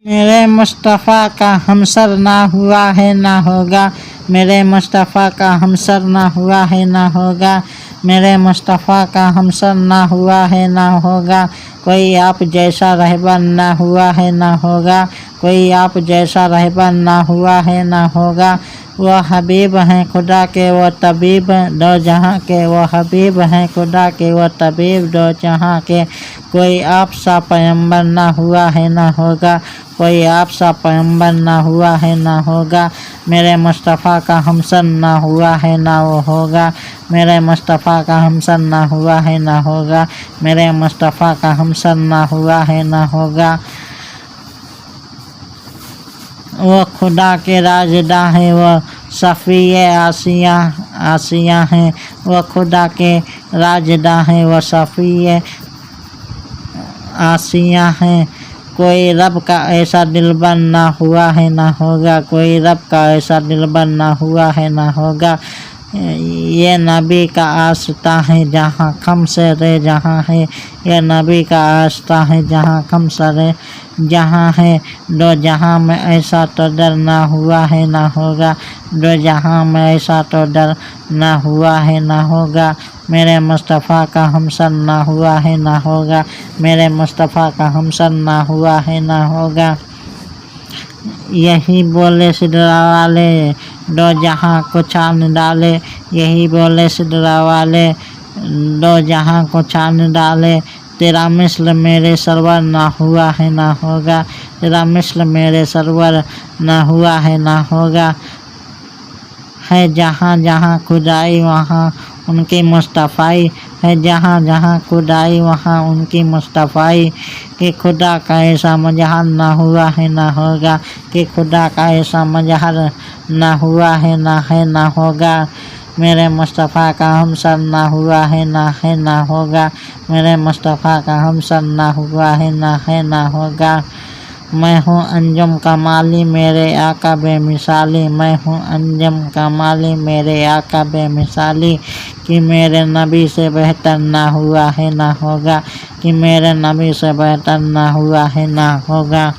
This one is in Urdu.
میرے مصطفیٰ کا ہمسر نہ ہوا ہے نہ ہوگا، میرے مصطفیٰ کا ہمسر نہ ہوا ہے نہ ہوگا، میرے مصطفیٰ کا ہمسر نہ ہوا ہے نہ ہوگا، کوئی آپ جیسا رہبر نہ ہوا ہے نہ ہوگا، کوئی آپ جیسا رہبر نہ ہوا ہے نہ ہوگا۔ وہ حبیب ہیں خدا کے وہ طبیب دو جہاں کے، وہ حبیب ہیں خدا کے وہ طبیب دو جہاں کے، کوئی آپ سا پیغمبر نہ ہوا ہے نہ ہوگا، کوئی آپ سا پیغمبر نہ ہوا ہے نہ ہوگا، میرے مصطفیٰ کا ہمسر نہ ہوا ہے نہ وہ ہوگا، میرے مصطفیٰ کا ہمسر نہ ہوا ہے نہ ہوگا، میرے مصطفیٰ کا ہمسر نہ ہوا ہے نہ ہوگا۔ وہ خدا کے رازداں ہیں، وہ صفی آسیہ ہیں، وہ خدا کے رازداں ہیں، وہ صفی آسیہ ہیں، کوئی رب کا ایسا دلبر نہ ہوا ہے نہ ہوگا، کوئی رب کا ایسا دلبر نہ ہوا ہے نہ ہوگا۔ یہ نبی کا آستہ ہے جہاں خم سرے جہاں ہے، یہ نبی کا آستہ ہے جہاں خم سرے جہاں ہے، دو جہاں میں ایسا تو در نہ ہوا ہے نہ ہوگا، دو جہاں میں ایسا تو در نہ ہوا ہے نہ ہوگا، میرے مصطفیٰ کا ہمسر نہ ہوا ہے نہ ہوگا، میرے مصطفیٰ کا ہمسر نہ ہوا ہے نہ ہوگا۔ یہی بولے سدرا والے دو جہاں کو چھان ڈالے، یہی بولے سدرا والے دو جہاں کو چھان ڈالے، تیرا مثل میرے سرور نہ ہوا ہے نہ ہوگا، تیرا مثل میرے سرور نہ ہوا ہے نہ ہوگا۔ ہے جہاں جہاں خدائی وہاں ان کی مصطفیٰ، ہے جہاں جہاں خدائی وہاں ان کی مصطفیٰ، کہ خدا کا ایسا مظہر نہ ہوا ہے نہ ہوگا، کہ خدا کا ایسا مظہر نہ ہوا ہے نہ ہوگا، میرے مصطفیٰ کا ہمسر نہ ہوا ہے نہ ہوگا، میرے مصطفیٰ کا ہمسر نہ ہوا ہے نہ ہوگا۔ میں ہوں انجم کمالی میرے آقا بے مثالی، میں ہوں انجم کمالی میرے آقا بے مثالی، کہ میرے نبی سے بہتر نہ ہوا ہے نہ ہوگا، کہ میرے نبی سے بہتر نہ ہوا ہے نہ ہوگا۔